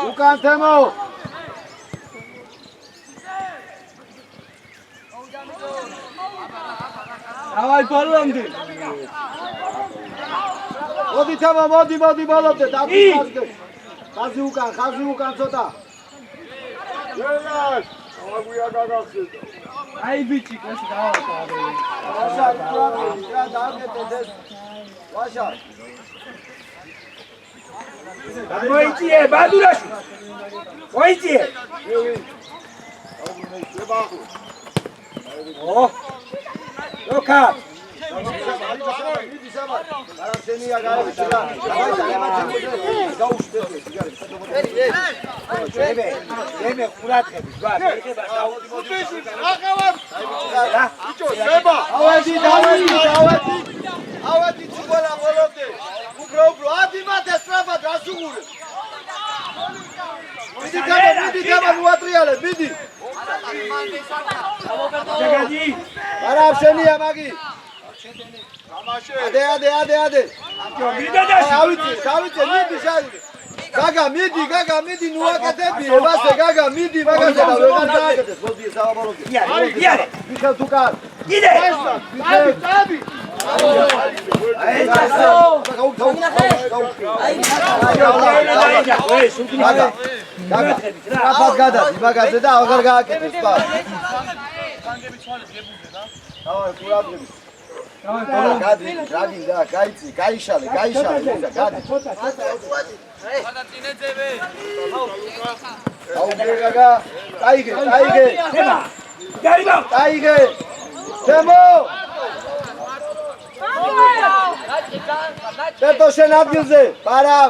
უკან თემო დავაი ბოლომდე მოდი თემო მოდი ბოლომდე დაგიხაზდე ხაზი უკან ცოტა ლელას აგვია გაგახსენდა აი ბიჭი ეს დავაყარე ვაშა რა დააგეთეთ ეს ვაშა მოიწიე ბადურაში მოიწიე ო ლოკა მიდი საბა არასენია გაიჩილა მე ყურადღები ბა მიღება უთეში აღავარ ბიჭო ზება ავედი ცუგოლა მოლოდე უფრო ადი მათე სწრაფად რასუღურე მიდი გამა მოატრიალე მიდი შეგადი არა შენია მაგი თამაშე ადე ავიცე მიდი შავიდე გაგა მიდი ნუაკეთები ებასე გაგა მიდი მაგაზე და ვეღარ დააკეთეს მოდი საბაბალოზე იარე მიხელ თუკარ იდე ტაბი გაგა გადადი მაგაზე და აღარ გააკეთეს პა დავაი ყურადღებით გადი და გაიცი გაიშალე გადი გაგა წაიგე წაიგე თემო პეტო შენ ადგილზე პარამ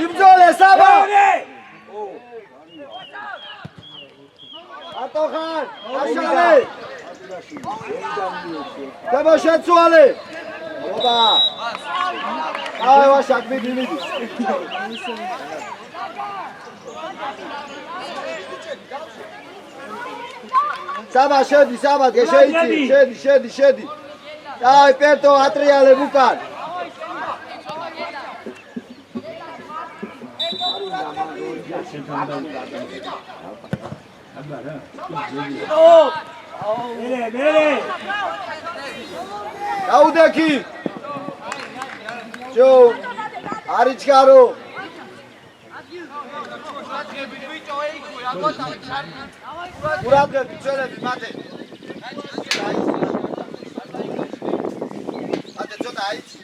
იმძოლე საბა ატოხან აშალე თემო შეცვალე ობა აი ვაშაკ მიდი საბა შედი შედი აი პერტო ატრიალე უკან მერე აუდექი ჯო არიჩგარო ყურადღები ჩვენები მათე ცოტა აიცი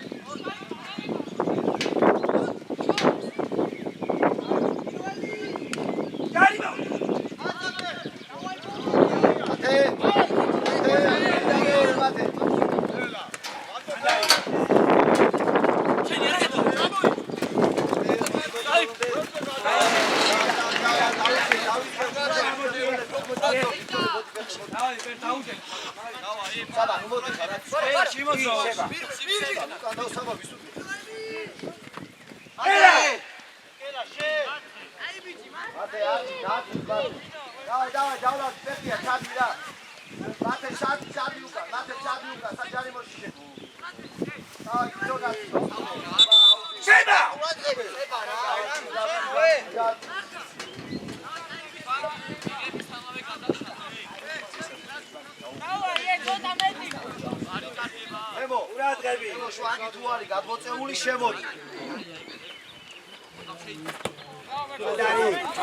გადმოწეული შემოდი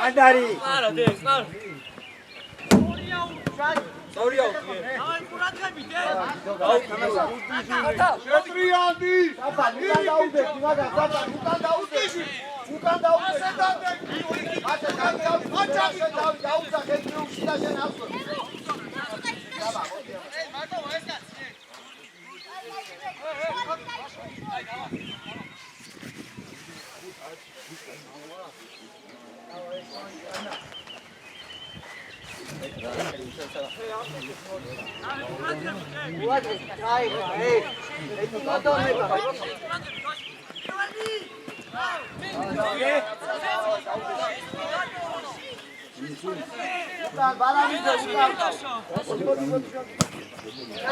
ანდარი არა დექ არა სორია აი ყურადღები დე შეტრიანდი უკან დაუდე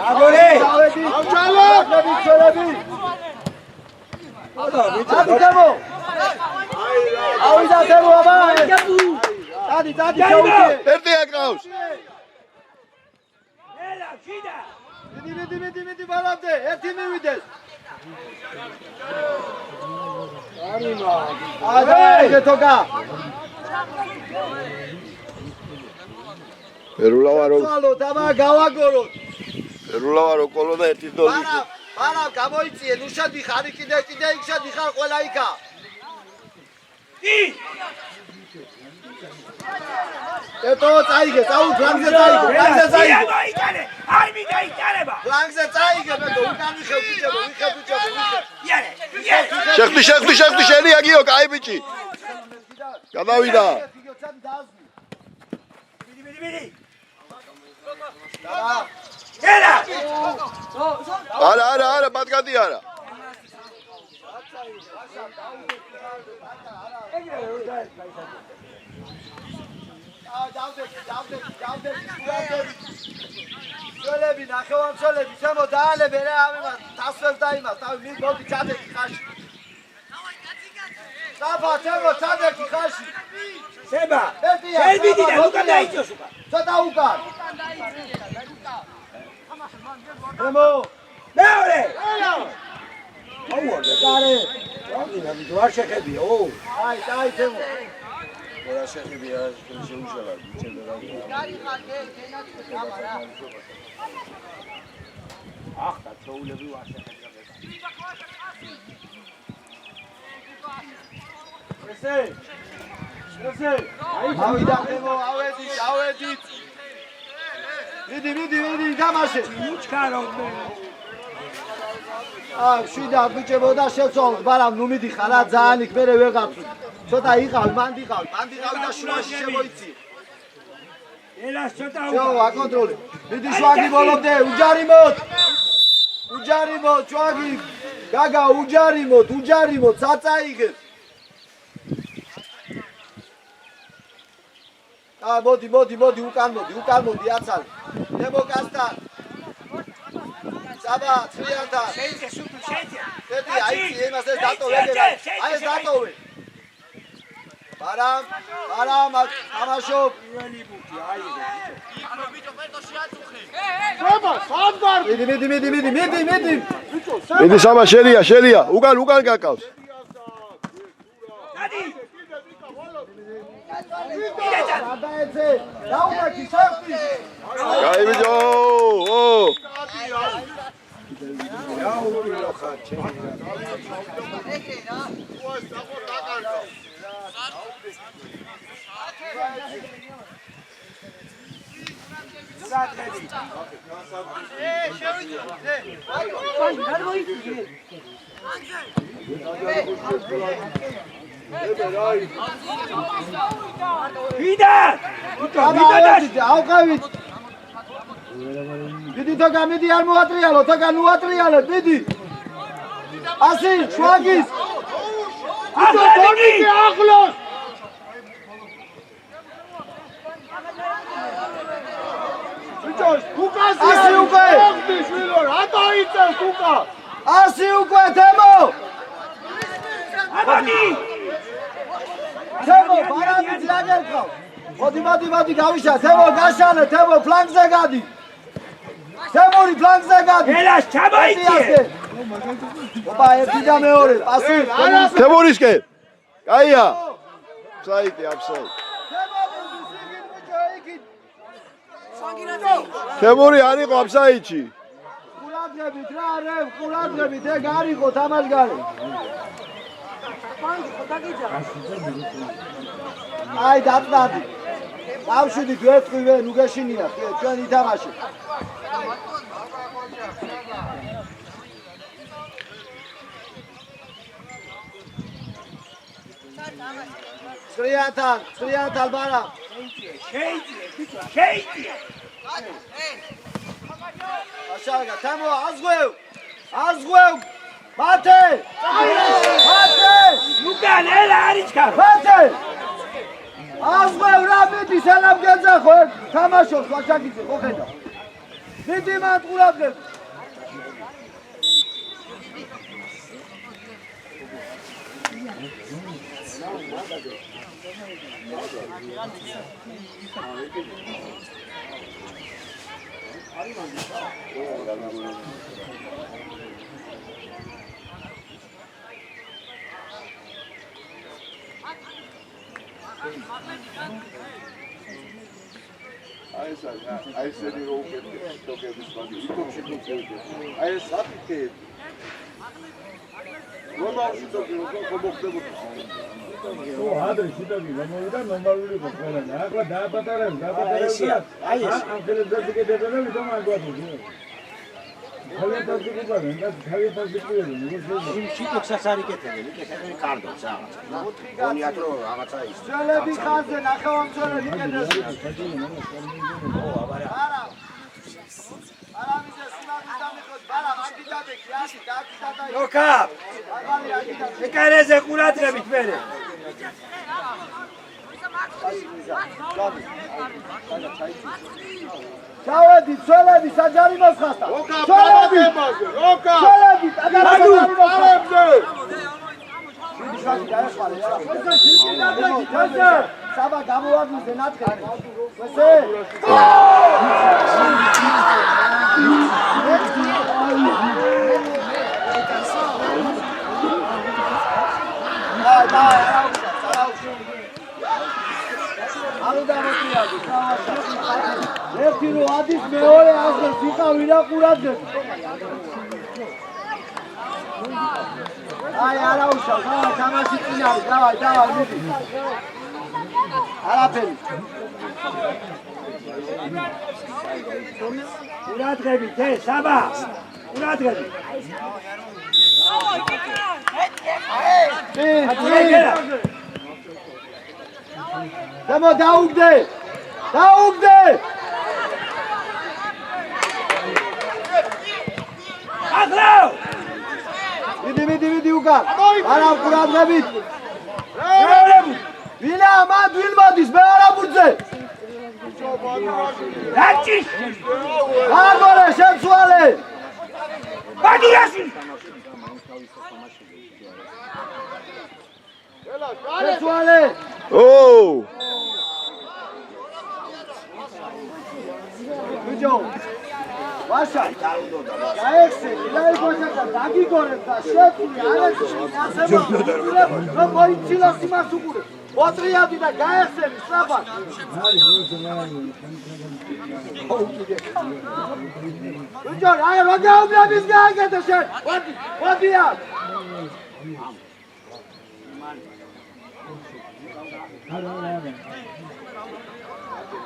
აგორე ერთი აკრავს. ელა შიდა მიდი ბალამდე ერთი მივიდეს აი თოკა ერულავარო ძალო დამა გავაგოროთ ერულავარო კოლო და ერთი დოზი. არა გამოიწიე ნუშადი ხარი კიდე იქშადი ხარ ყველა იქა ეტო წაიგე წაუ ფლანგზე წაიგე არ მიდაიტარება ფლანგზე წაიგე მეტო უკან ვიხევ ბიჭებო იარე შეხტი შენია გიო კაი ბიჭი. გადავიდა. მიდი ელა არა ბატკადი არა. სოლები ნახევარმცველები შემო დაალებ რა ამას დასვევს და იმას თავი მოდი ჩადექი ხაში დაბა შემო ჩადექი ხაში სება შენ მიდი და უკან დაიწოს უკან ცოტა უკან შემო მეორე აუა გარე ვარ შეხებია ო აი შემო რა შეხებია შეუშალა ბიჭებო რა. ახლა ჩოულები ვარ შეხებია ესე ავიდა შემო ავედით მიდი დამაშე უჩქარობდე შვიდა ბიჭებო და შევცვალოთ მაგრამ ნუ მიდიხარ რა ძალიან იქ მერე ვეღარ ცოტა იყავი მანდიყავი და შუაში შემოიცი ელას ცოტა შო აკონტროლე მიდი შვაგი ბოლობდე უჯარიმოთ შვაგი გაგა უჯარიმოთ საწაიგებ მოდი უკან მოდი აცალე ნებოკასთან საბა ცრიანთან შედი აიცი იმას ეს დატოვე აი ეს დატოვე ბარამ ამაშობ მიდი სამა შელია უკან გაკავს. კაი ბიჭო ავყავით მიდი თოგა მიდი არ მოატრიალო თოგა ნუ ატრიალე მიდი ასი შვაგის ახლოს ბიჭოს უკაზე ასი უკვე შვილო რატო იწევს უკა ასი უკვე თემო თემო ბარამიც რაგერყავ მოდი გავიშა თემო გაშალე თემო ფლანგზე გადი თემორი ფლანგზე გადი ელას ჩამოიწიე ოპა ერთი და მეორე პასი თემურისკე კაია საიტი აფსაი თემური არ იყო აფსაიჩი ყურადღებით რა რევ ყურადღებით ეგ არ იყო თამაშგარი აი დაწდადი დავშვიდით ვერტყვი ნუ გეშინია ჩვენ ითამაშე ცრიათან ბარა შეიწიე აშაგა თემო აზღვევ მათე უკან ელა არის ქარო მათე აზღვევ რა მიდი სანამ გეძახო თამაშობს ვაჩაკიძე ხო ხედა მიდი მან ყურადღება აი ესენი რო უკეთებს თოგების ბაგი იკოჩი გუწევდა აი ეს აფიქე რომაუში თოგი რო ხობოხდებოდა ო ადრე შიტოგი რომავიდა ნორმალური იყო ყველა ახლა დააპატარებს აი ეს ამ ხელებზე გედებოდა ვიდომ აგვაძო ხალხად გიგებენ და ხალხად გიგებენ იმ შიტოქსაც არ იკეთებენ იკეთებენ კარდობს რაღაცა გონიათ რომ რაღაცა ის ძველები ხანზე ნახევარმცველები კეთებს არა მიზე სულამის დამიხოთ ბარა მაგიდადექი აში დაკიდადა როკა ეკარეზე ყურადღებით მერე ჩავედი ძველები საჯარიმოს ხასდა ძველები როკა ძველები საჯარიმოს ხასდა საბა გამოვაგმზე ნათხარი ესე ერთი რო ადის მეორე აზრს იყავი რა ყურადღება აი არა უშავ თამაში წინ არის დავай მიდი არაფერი ყურადღებით საბა ყურადღებით დემო დაუგდე აღლავ მიდი უკან არა ყურადღებით ვინა მან ვილ მოდის მე არა ბურძე რაჭი აგორე შეცვალე ბადურაში შეცვალე ო ბიჭო ვაშა გაექსე გაიგოჩა დაგიგორებ და შეწული არასი ასება რომ მოიცილა სიმას უყურე ოტრიადი და გაეხსენი სწრაფად ბიჭო აი რა გაუბრების გააკეთე შენ ვადია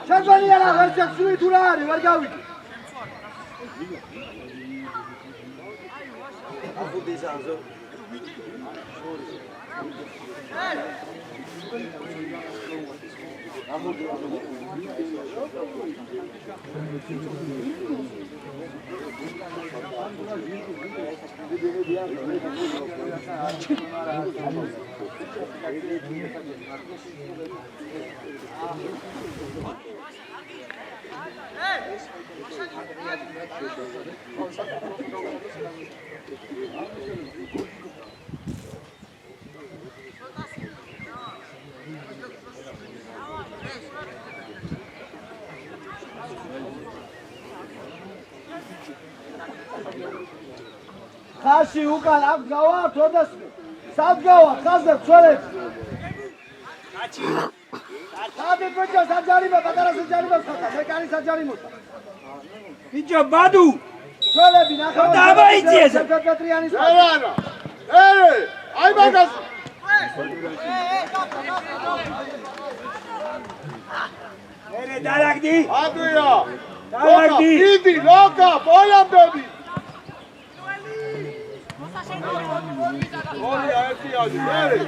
შეგვიძლია რა ვერ შეცვლი თუ რა არის ვერ გავიგე ხაში უკან აქ გავარ თოდასმე სად გავარ ხაზე წველებს სადი ბიჭო საჯარიმო პატარა საჯარიმო ხატა მე კარი საჯარიმოა ბიჭო ბადუ წველები ნახავ დავაიძიე პეტრიანის არა აი მაგას ერე დარაგდი ადვია დარაგდი დიდი ლოკა პოლამდები ორი ერთი ადი მერე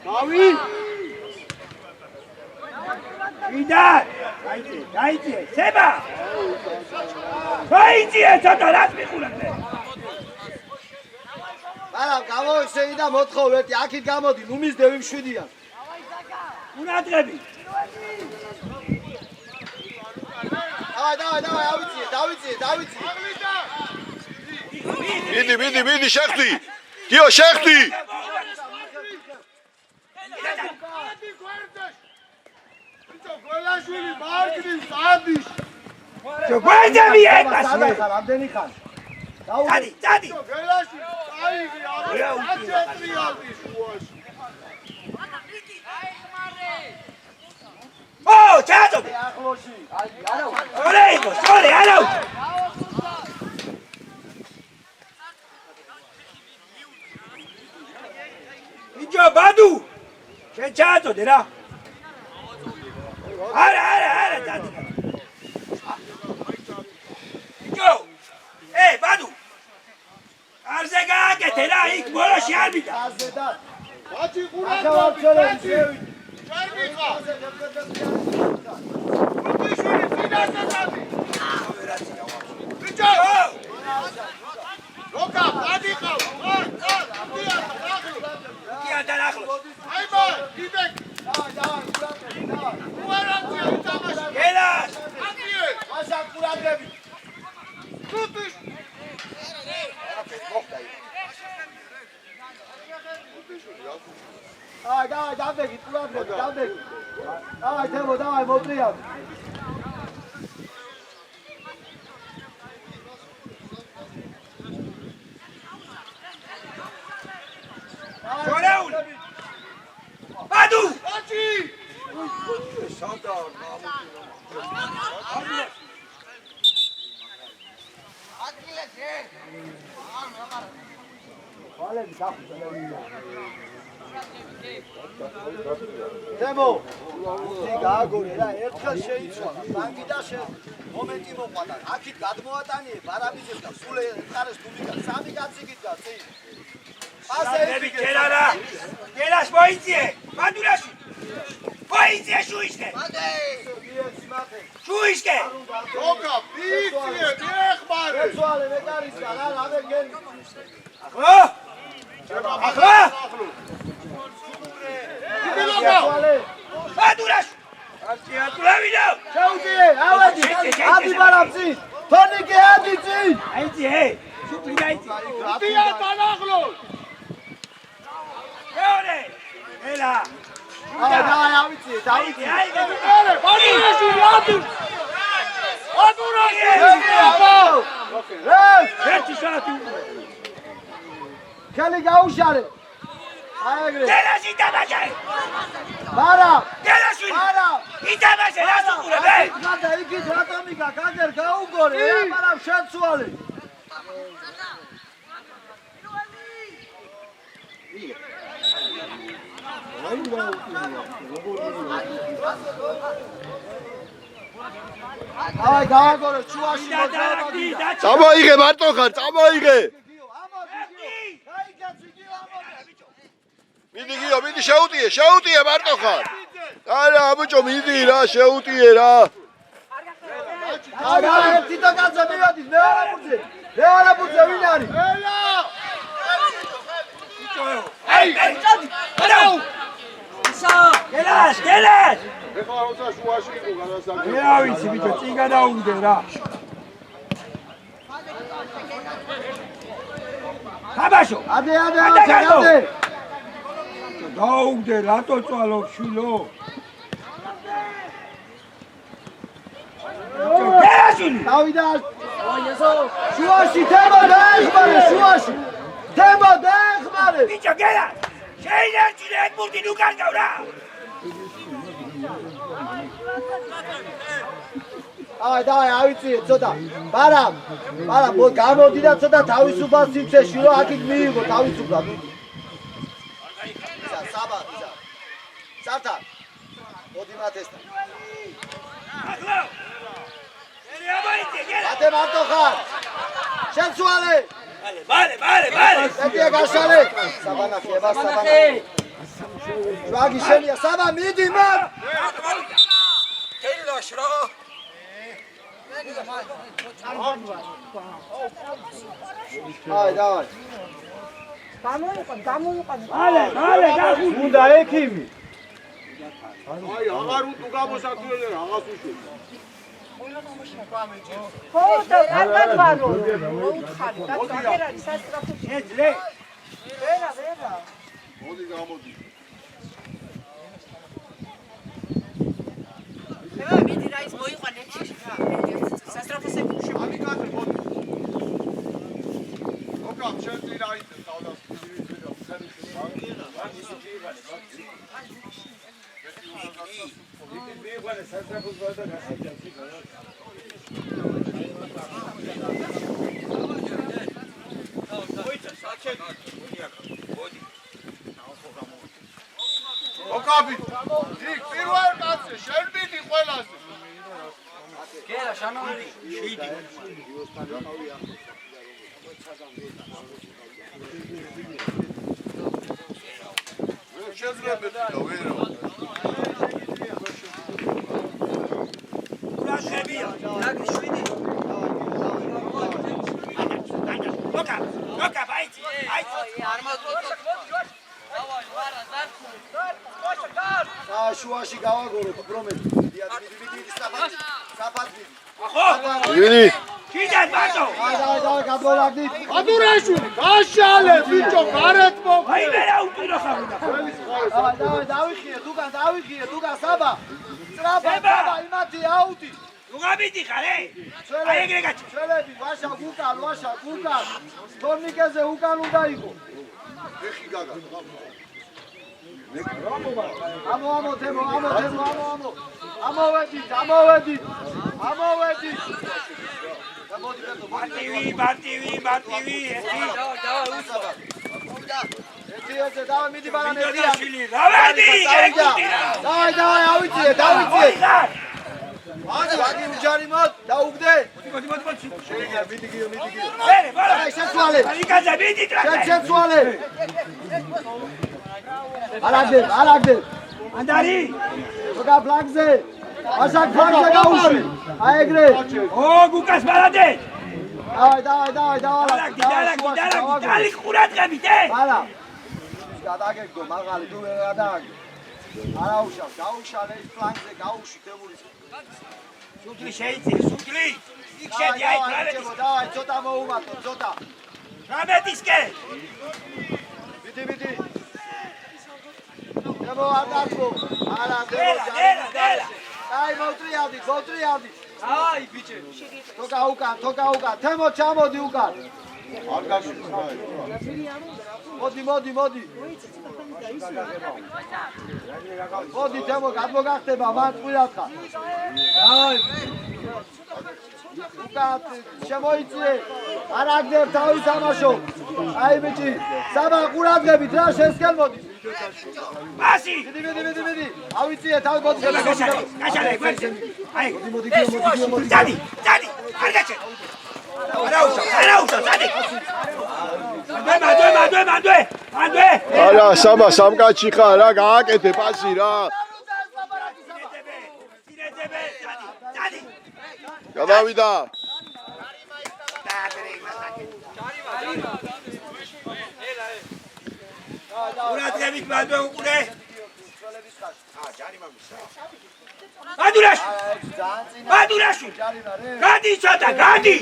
დავი იდა დაიძიე სება დაიძიე ცოტა რას მიყურებდე არა გავოიხსენი და მოთხოვ ერთი აქით გამოდი ნუ მისდევი მშვიდიან ყურადღები. მიდი, შეხტი. გიო, შეხტი. გველაშვილი მარკნის ადის. გვერდები ეკას. რამდენი ხარ? დადი. გველაშვილი აიღი აცეტრიალდის შუაში. ო, ჩაძო. ახლოში. არა. სორე, არა. იჯო ბადუ. შენ ჩაძოდე რა. არა, დადი. იჯო. ბადუ. არზე გააკეთე რა, იქ ბოლოში არ მიდა. აზედა. ბაჭი ახლა ყურადღებით. შევიდე. ჭარბი ხარ. უბიშვილი წინასწარ დადი. ბიჭო! როკა, დადიყავ. კიანთან ახლოს. აი ბა, დიდე. დავай. უარანცია ითამაშე. გელას. აკიე. მაშა ყურადღები. თუთის. დავай, დავდეგი, ყურადღები, დავდეგი. დავай, თემო, მოტრიალ. შორეული. ბადუ. ბაჭი!ვალები გახუჭა. თემო, ისე გააგორე რა, ერთხელ შეიცვალა, ბანკი და მომენტი მოყვანა. აქით გადმოატანიე ბარაბიძეს და სულ ეყარეს დუბიკა, სამი კაცი გიდგა წინ. ასეები გერარა. გელას მოიწიე. ბადურაში. მოიწიე შუიშკე. შუიშკე. როკა, ბიციე, ეხმარე. ეცვალე მეკარისა რა, რამე გენი. ახლა. დიდი ლოკა. ბადურაში. არჩია ტულავინო. შეუძიე, ავედი, ადი ბარაბცი. თონიკე ადი წინ. აიწიე. შუპლი გაიწიე. დია თანახლოს. მეორე. ელა. დავай, ავიცი. აი, ბადურაში ადი. ბადურაში. ერთი საათი. ხელი გაუშალე. აი ეგრე. გელას იტაბაჟე. ბარა. გელასვი. ბარა. იტაბაჟე რას უყურებე? ხადა იქით რატომიკა კაგერ გაუგორე, რა ბარა შეცვალე. აი გააგორე ჩუაში მოძრაობდი. წამოიღე მარტო ხარ, წამოიღე. მიდი შეუტიე მარტო ხარ. არა აბუჭო მიდი რა, შეუტიე რა. არა ერთი და კაცი მივადის, მე არაბუძე ვინ არის? ელა! აი, გელას. ეხლა როცა შუაში იყო გადასაგები. მე ავიცი ბიჭო, წინ გადაუნდე რა. ხაბაშო. ადე. დაუნდე, რატო წვალობ შვილო? გელასვილი. დავიდა. შუაში თემო დაეხმარე, შუაში. თემო დაეხმარე. ბიჭო, გელას. შეინერჩილე ედმურტი ნუკარგავ რა. დავай, ავიწიე ცოტა. ბარა, გამოდი და ცოტა თავისუფალ სივრცეში რომ აქ მიიღო თავისუფლად. საბა. სართა. მოდი მათესთან. ახლა. ერი აბაიტი გელა. ათე მარტო ხარ. შეცვალე. მალე. ეტია გაშალე. საბანახი, საბანახი. შვაგი შენია, საბა მიდი მან. თელოშ რო. დავай. გამოიყვან. მალე, გახუ. უნდა ექიმი. აი აღარ უტუ გამოსათვლელი რაღაც უშვი. ხო და კარგად ვარო. მოუთხარი და კამერა არის სასტრაფოში. ეძლე ვერა. მოდი გამოდი. მე მიდი რა ის მოიყვანე რა. სასტრაფოსები ამი კადრ მოდი. ოკამ შენ რა ის დავდას. მიიღალე სასტრაფოს ვარდა გასაჯავში გავა. ოკაბი იქ პირველ კაცზე შენ მიდი ყველაზე. კერა შანოველი 7 შეძლებდი და ვერა. ურაშებია დაგი 7 ლოკა ბაიჭი არ მოწოდო დავაი ვარა დარქუ შუაში გავაგოროთ უბრომელი. მიდი საფათი. ხო ვინი? კიდე ბატო დავай გადმოვაგდით. ადურაშვილი გაშალე ბიჭო გარეთ მო. აი მე რა უპირო ხარ დავიხიე დუგან საბა. ტრაბა იმათი აუტი. უღაბიდი ხარ აი ეგრე გაჩი შელები ვაშა გუკან თორნიკეზე უკან უნდა იყო. ეხი გაგა. ამო თემო ამოვედით მარტივი ეთი ეთიოზე დავა მიდი ბარანე შვილი რავადი დავაი ავიწიე აგი უჯარი მოდ დაუგდე მოდი შეიძლება მიდი გიო მერე ბარა აი შეცვალე ალიკაძე მიდი ტრაკე შეცვალე არაგდე ანდარი გოგა ფლანგზე ასაკ ფლანგზე გაუშვი აი ეგრე ო გუკას ბალადე დავა დალი ყურადღებით ბალა გადაგეგდო მაღალი თუ ვერ გადაგე არაუშავ გაუშალე ის ფლანგზე გაუშვი თემურის სუტლი შეიძლება სუტლი იქ შედი აი პრავეტის დავაი ცოტა მოუმატო ცოტა პრავეტისკე მიდი დემო ატაკო არა დელა აი მოტრიალდი აი ბიჭე თოკა უკან თემო ჩამოდი უკან არ გაშლის მოდი თემო გადმოგახტება მან წვილად ხარ აი უკან შემოიწიე არაგდებ თავი თამაშო აი ბიჭი საბა ყურადღებით რა შესკენ მოდის მასი მიდი ავიწიე თავი მოდი გაშალე გვერდზე აი მოდი დადი არ გაჩე არაუშა დადი მანდვე არა საბა სამკაცი ხარ რა გააკეთე პასი რა დადი გადავიდა ყურადღებით მანდვე უყურე მადურაში გადი ცოტა გადი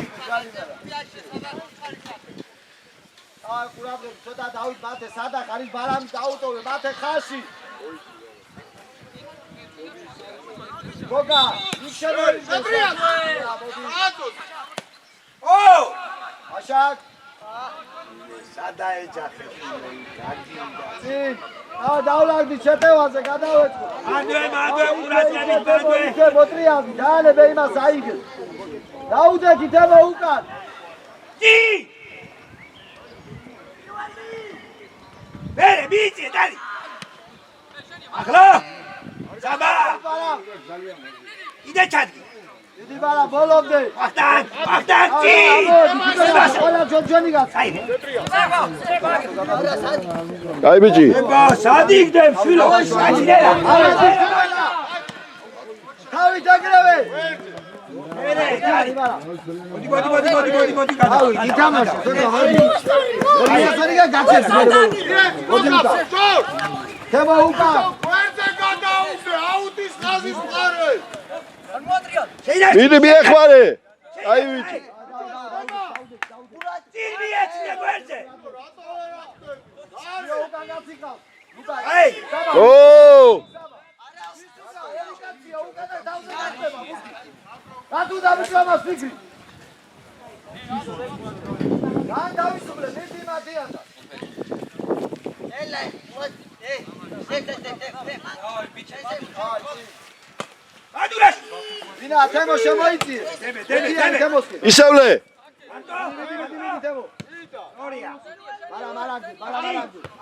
აი ყურადღებით ცოტა დავით მათე სადა ხარის ბარამი დაუტოვე მათე ხაში გოგა ისევ ო აშაკ სადა ეჯახე წინ დავლაგდი შეტევაზე გადავეწყო მანდვე ყურადღებით მანდვე მოტრიალდი დაანებე იმას აიგე დაუდექი თემო უკან დი მერე ბიჭი დალი ახლა საბა იდე ჩადგი დიდი ბარა ბოლომდე ახტან ჭი ყველა ჯონჯონი გასაი აი ბიჭი სადიგდებ შვილო საჭირელა თავი დაგრევე მერე დალი ბარა მოდი თავი ითამაშო ცოტა გაცეს მოდი თემო უკან ვერზე გადაუ მიდი მიეხმარე. აი ვიცი. ო! რატო დავიწყამას ფიქრი? გან დავისублე მეტი მადიანდა. ელე, ადურას. ვინა თემო შემოიწიე. თემოსკი. ისევლე. თემო. ორია. მარაგი.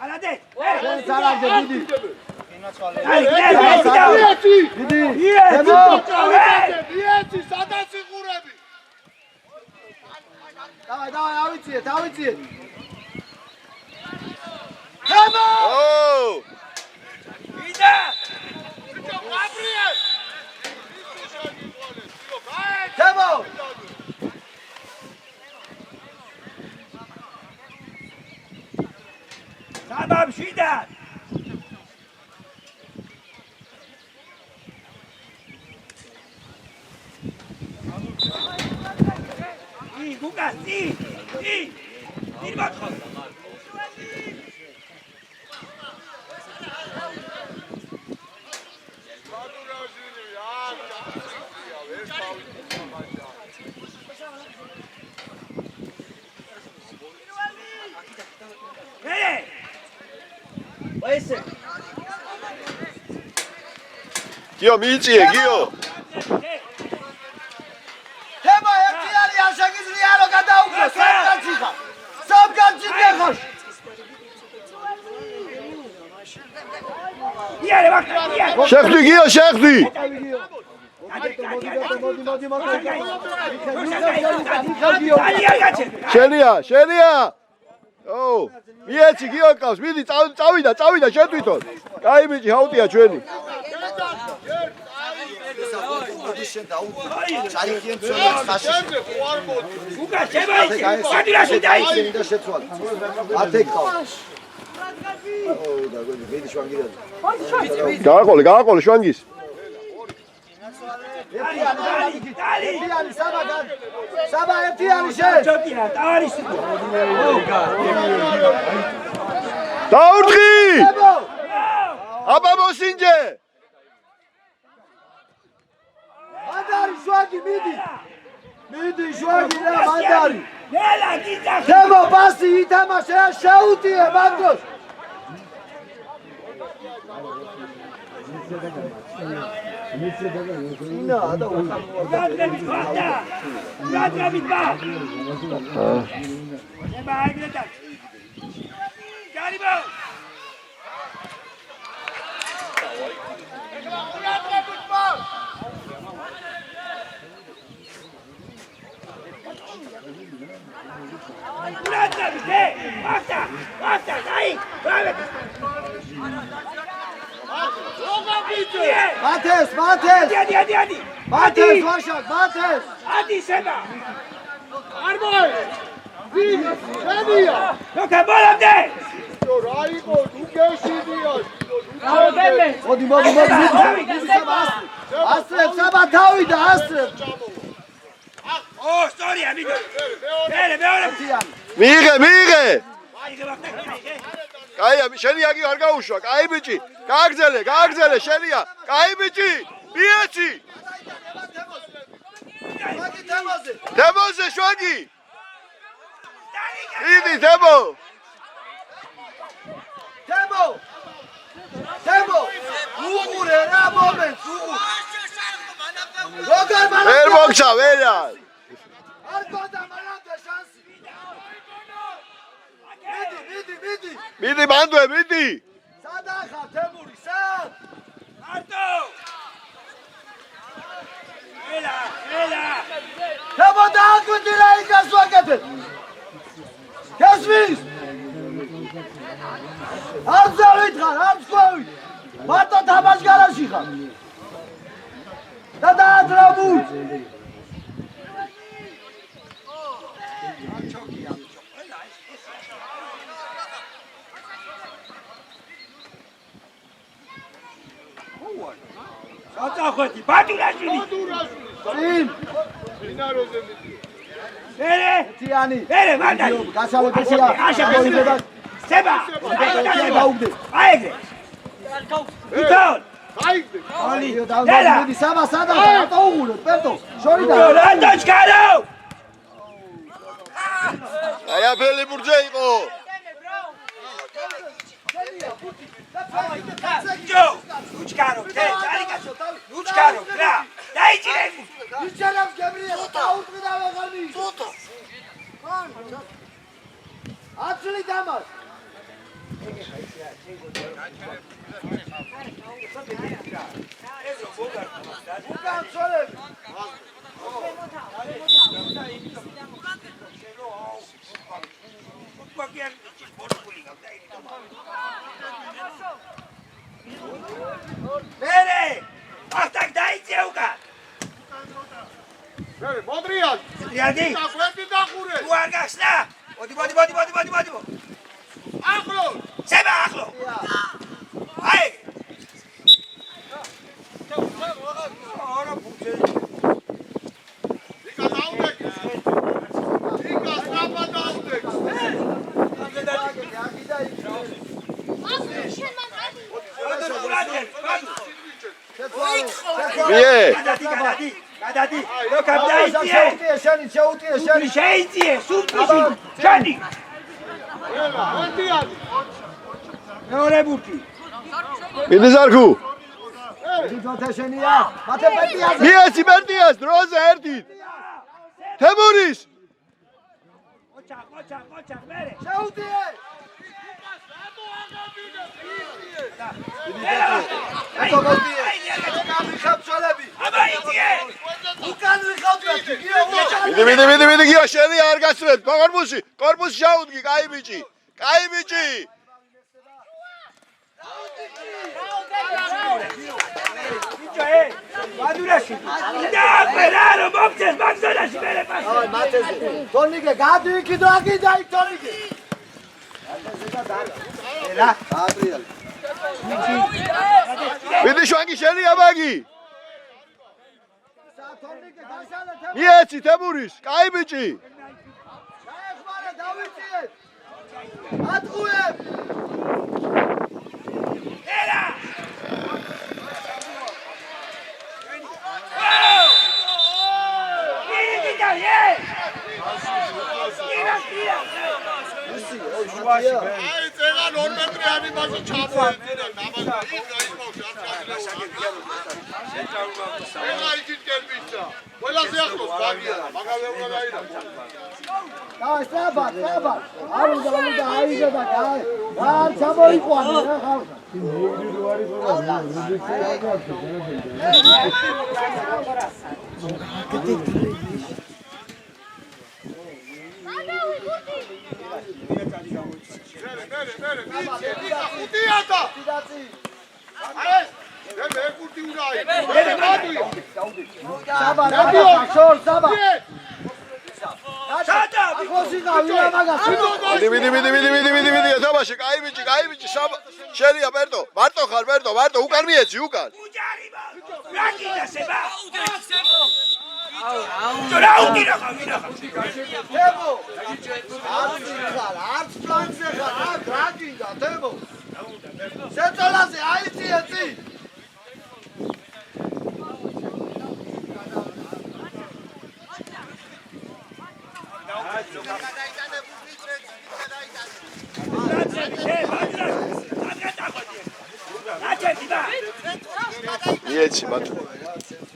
ალადე. შენ ზარაგე დიდი. აი, დიდი. თემო. იეთი სადაც იყურები? დავაი, ავიციეთ. თემო. ო! ვიდა. თემო. საბამშვიდა. გუკასი. ირბათხო. გიო მიიწიე, გიო. თემო ერთიანი არ შეგიძლია რომ გადაუგო სამგანცი ხარ. სამგანცი გეხარ. იარე ვახტა. შეხვდი გიო, შეხვდი. შენია. ო, მიეცი გიო ყავს, მიდი წავიდა შენ თვითონ. კაი ბიჭი, ჰაუტია ჩვენი. შენ დაუგო. ჩაიგიან ცოტა ხაში. გუკა შემოიცი. ადირაში დაიცი. და შეცვალ. ათე ყავს. ო, და გიდი შვანგირა. გააყოლე შვანგის. ერთიანი საბა ერთიანი შენ. ჩოტია, ტარის. დაურთხი! აბა მოსინჯე! მანდარი შვაგი მიდი შვაგი და მანდარი. ნელა გიძახი. თემო პასი ითამაშე შეუტიე მაგდროს. ინა და რადრებით ვახტა. რადრებით ვა. ება აიგრეთა. გარიბო. ვახტა, დაი. მათეს ადი. მათეს ვაშაკ მათეს ადი შედა. არმოი! შენია! ნოქა ბოლომდე. რა იყო თუ გეშინია? მოდი ასრებ საბა თავიდა ასრებ. ო, სწორია, მიგო. მეორე. მიიღე. აიღე ვახტა. კაია, შენია კი არ გაუშვა. კაი ბიჭი, გააგზელე შენია. კაი ბიჭი, მიეცი. შვაგი თემოზე თემოზე შვაგი. მიდი თემო. უყურე რა მომენტს როგორ ვერ მოგცა ვერა. არ გონდა მანამდე შანსი. მიდი მიდი. სადახა თემური სად? არტო. ელა. თემო დააკვირდი რა იქას ვაკეთე. გასმის. არ ზავით ხარ, არ მსხვევით. მარტო თამაშ გარაში ხარ. და დაადრაბუj. აწა. მოხვედი, ბატურაშვილი. წინ ფინალოზე მიდი. მერე, თიანი მერე, მანდალი. გასალეთია აშა, სება. გაუგდე აიგე. ვიტაულ. აიგდე. ალიო დავდიდი საბა სადა ატოუღულო პერტო შორიდან რატოჩკარო. აი აფელი ბურჯე იყო. ჯო, უჩკარო, თე, დარიგაცო, უჩკარო, კრა. დაიჭირე. იჩერებს გებრიელ დაუწყი და ვეღანი თუთო აცლი დამას უკან ცოლები მერე, ახტაკ დაიჭე უკან. მერე მოდრიად. ტრიადი. დაგვერდი დახურე. თუ არ გახსნა. მოდი. ახლო. სება ახლო. აი. არა ბუჯე. იქა დაუდეკ. იქა საბა დაუდეკ. მიე გადადი. რო კაპიტაინია. შეუტიე შენი შეიძიე, სულტიში. ჩანი. ელა, ერთიან. მეორე ბურთი. მიდი ზარქუ ძოთა შენია მათე პეტიაზე მიეცი პარტიას დროზე ერთით თემურის ყოჩა, მერე. შეუტიე მიდი გია შენი არ გასწრებ კორპუსი შაუდგი კაი ბიჭი ბადურაში. დააყერარო მომწეს მაგზონაში მერე პასი. აი მათეზე თონიკე გადი იქი და აგიდა იქ თონიკე ელა ატრიალ მიდი შვანგი შენი ამაგი თონიკე გასალა თემ მიეცი თემურის კაი ბიჭი დაეხმარა დავიწიე ატყუე ელა აი წენა ნორმეტრიანი მასო ჩამოეწინა ნამაზი იქ გაიმოვში არ ჩაგილევა ელა იქით კერპიცა ყველაზე ახლოს ბაგია მაგალეულა დაიდა და საბა არ უნდა აიღე და არ ჩამოიყვანე რა ხალხა მერე მიწე ხუთიათა აი მე კურტი ურაი მე გადუია საბა შორ საბა სადა ახოსი გავია მაგას მიდი ეთაბაში კაი ბიჭი შენია პერტო მარტო ხარ მარტო უკან მიეცი უკან უჯარიბა რაკიდა სება რაუდი რა თემო არც პლანზე ხარ აქ რაკიდა თემო შეწოლაზე აიწიე წინ მიეცი მარტო